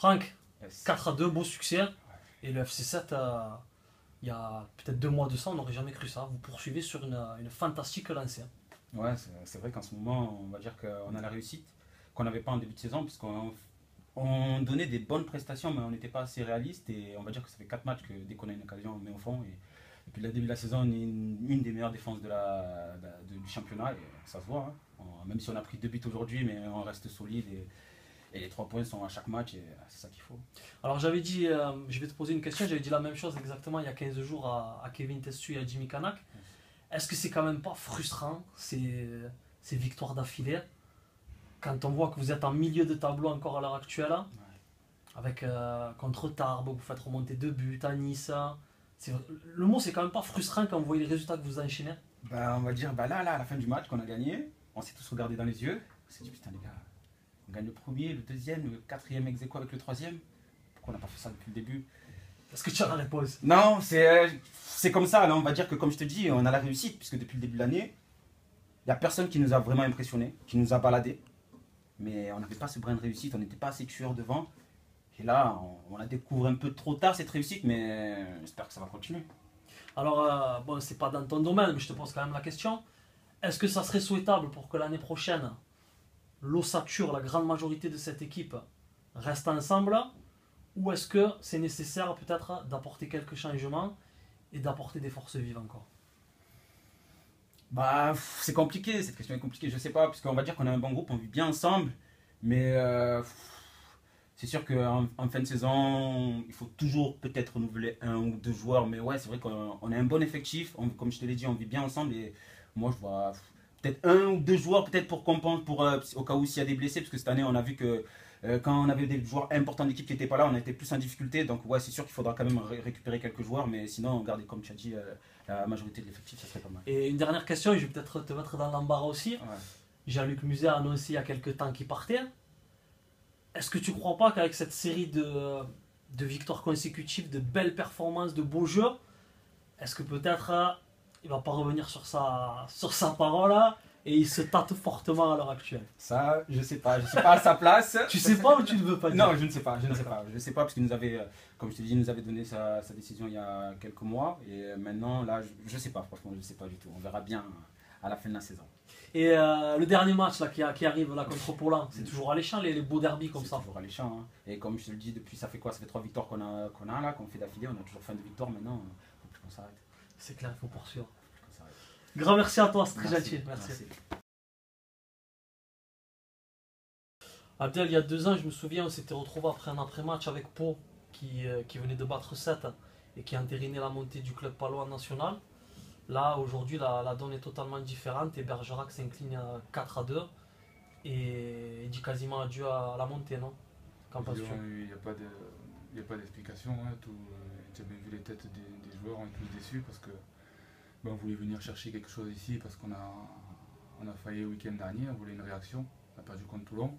Franck, Yes. 4-2, beau succès. Et le FC7, il y a peut-être 2 mois de ça, on n'aurait jamais cru ça. Vous poursuivez sur une fantastique lancée. Ouais, c'est vrai qu'en ce moment, on va dire qu'on a la réussite qu'on n'avait pas en début de saison, puisqu'on on donnait des bonnes prestations, mais on n'était pas assez réaliste. Et on va dire que ça fait 4 matchs que dès qu'on a une occasion, on met au fond. Et puis, le début de la saison, on est une des meilleures défenses du championnat. Et ça se voit, hein. Même si on a pris 2 buts aujourd'hui, mais on reste solide. Et les 3 points sont à chaque match. Et c'est ça qu'il faut. Alors j'avais dit, je vais te poser une question, j'avais dit la même chose exactement il y a 15 jours à Kevin Testu et à Jimmy Kanak. Est-ce que c'est quand même pas frustrant ces victoires d'affilée quand on voit que vous êtes en milieu de tableau encore à l'heure actuelle, avec contre Tarbes, vous faites remonter 2 buts à Nice. Le mot c'est quand même pas frustrant quand vous voyez les résultats que vous enchaînez. Bah, on va dire, là, à la fin du match qu'on a gagné, on s'est tous regardés dans les yeux. On s'est dit, putain, les gars, on gagne le premier, le deuxième, le quatrième ex aequo avec le troisième. Pourquoi on n'a pas fait ça depuis le début? Est-ce que tu as la réponse? Non, c'est comme ça. Là, on va dire que, comme je te dis, on a la réussite, puisque depuis le début de l'année, il n'y a personne qui nous a vraiment impressionné, qui nous a baladé. Mais on n'avait pas ce brin de réussite, on n'était pas assez tueurs devant. Et là, on la découvre un peu trop tard, cette réussite, mais j'espère que ça va continuer. Alors, bon, c'est pas dans ton domaine, mais je te pose quand même la question. Est-ce que ça serait souhaitable pour que l'année prochaine, l'ossature, la grande majorité de cette équipe reste ensemble? Ou est-ce que c'est nécessaire peut-être d'apporter quelques changements et d'apporter des forces vives encore? Bah, c'est compliqué, cette question est compliquée, je sais pas, parce qu'on va dire qu'on a un bon groupe, on vit bien ensemble, mais c'est sûr qu'en fin de saison, il faut toujours peut-être renouveler 1 ou 2 joueurs, mais ouais, c'est vrai qu'on a un bon effectif, comme je te l'ai dit, on vit bien ensemble, et moi je vois peut-être 1 ou 2 joueurs, peut-être pour compenser, au cas où s'il y a des blessés, parce que cette année on a vu que quand on avait des joueurs importants d'équipe qui n'étaient pas là, on était plus en difficulté, donc ouais, c'est sûr qu'il faudra quand même récupérer quelques joueurs, mais sinon, garder comme tu as dit, la majorité de l'effectif, ça serait pas mal. Et une dernière question, et je vais peut-être te mettre dans l'embarras aussi. Ouais. Jean-Luc Muset a annoncé il y a quelques temps qu'il partait. Est-ce que tu ne crois pas qu'avec cette série de victoires consécutives, de belles performances, de beaux jeux, est-ce que peut-être il va pas revenir sur sa parole et il se tâte fortement à l'heure actuelle? Ça, je sais pas à sa place. Tu sais pas ou tu ne veux pas dire? Non, je ne sais pas, parce qu'il nous avait, comme je te dis, il nous avait donné sa décision il y a quelques mois, et maintenant, là, je sais pas, franchement, je sais pas du tout. On verra bien à la fin de la saison. Et le dernier match là, qui arrive là, contre Poland, c'est toujours alléchant les beaux derbies comme ça. C'est toujours alléchant, hein. Et comme je te le dis, depuis, ça fait quoi? Ça fait 3 victoires qu'on fait d'affilée, on a toujours fin de victoire maintenant, faut plus qu'on s'arrête. C'est clair, il faut poursuivre. Faut plus qu'on s'arrête. Grand merci à toi, c'est très Merci, gentil. Merci. merci. Abdel, il y a 2 ans, je me souviens, on s'était retrouvé après un après-match avec Pau qui venait de battre 7 et qui a entériné la montée du club palois en national. Là, aujourd'hui, la donne est totalement différente et Bergerac s'incline à 4-2 et dit quasiment adieu à la montée, non? Qu'en penses-tu? Il n'y a pas d'explication. Hein, tu as bien vu les têtes des joueurs, on est tous déçus parce que on voulait venir chercher quelque chose ici parce qu'on a failli le week-end dernier, on voulait une réaction, on a perdu contre Toulon.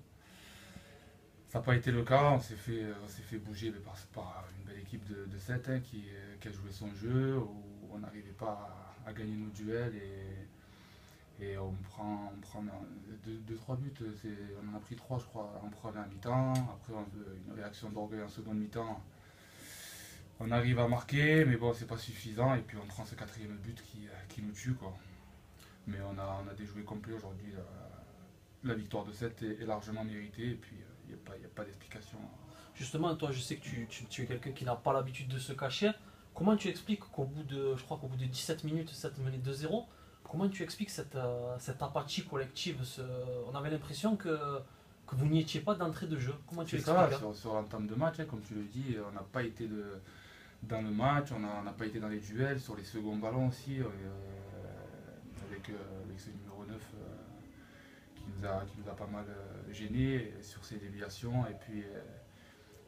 Ça n'a pas été le cas, on s'est fait bouger par une belle équipe de 7 hein, qui a joué son jeu, où on n'arrivait pas à gagner nos duels et on prend 2-3 buts, on en a pris 3 je crois en première mi-temps, après une réaction d'orgueil en seconde mi-temps. On arrive à marquer, mais bon, c'est pas suffisant, et puis on prend ce 4e but qui nous tue, quoi. Mais on a déjoué complet aujourd'hui. La victoire de 7 est largement méritée, et puis il n'y a pas d'explication. Justement, toi, je sais que tu es quelqu'un qui n'a pas l'habitude de se cacher. Comment tu expliques je crois qu'au bout de 17 minutes, 7 mené 2-0, comment tu expliques cette apathie collective? On avait l'impression que vous n'y étiez pas d'entrée de jeu. Comment tu C'est expliques ça, sur l'entame de match, hein, comme tu le dis, on n'a pas été dans le match, on n'a pas été dans les duels, sur les seconds ballons aussi, avec ce numéro 9 qui nous a pas mal gêné sur ses déviations, et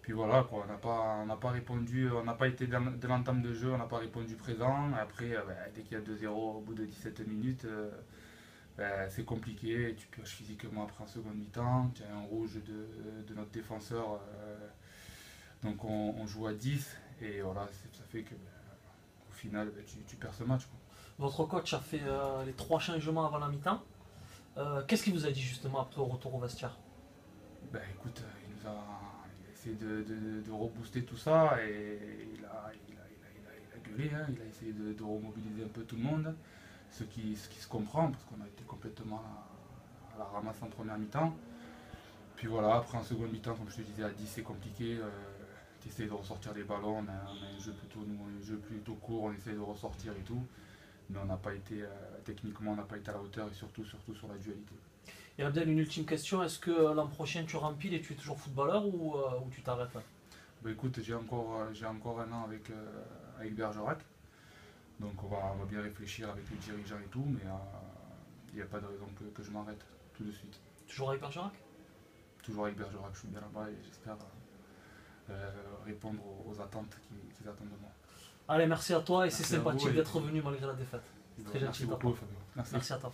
puis voilà, quoi, on n'a pas répondu, on n'a pas été de l'entame de jeu, on n'a pas répondu présent. Après, dès qu'il y a 2-0 au bout de 17 minutes, c'est compliqué, tu pioches physiquement après en seconde mi-temps, tu as un rouge de notre défenseur, donc on joue à 10, et voilà, ça fait que au final tu perds ce match, quoi. Votre coach a fait les 3 changements avant la mi-temps. Qu'est-ce qu'il vous a dit justement après au retour au vestiaire? Écoute, il essayé de rebooster tout ça et il a gueulé, hein. Il a essayé de remobiliser un peu tout le monde, ce qui se comprend parce qu'on a été complètement à la ramasse en première mi-temps. Puis voilà, après en seconde mi-temps, comme je te disais, à 10 c'est compliqué. Tu essaies de ressortir des ballons, on a un jeu plutôt court, on essaie de ressortir et tout. Mais on n'a pas été, techniquement, on n'a pas été à la hauteur et surtout sur la dualité. Et Abdel, une ultime question, est-ce que l'an prochain tu remplis et tu es toujours footballeur ou tu t'arrêtes là? Bah écoute, j'ai encore un an avec Bergerac. Donc on va bien réfléchir avec les dirigeants et tout, mais il n'y a pas de raison que je m'arrête tout de suite. Toujours avec Bergerac? Toujours avec Bergerac, je suis bien là-bas et j'espère répondre aux attentes qu'ils attendent de moi. Allez, merci à toi et c'est Merci à vous sympathique et- d'être revenu malgré la défaite. C'est très Merci gentil de ta beaucoup, part. Fabio. Merci à toi.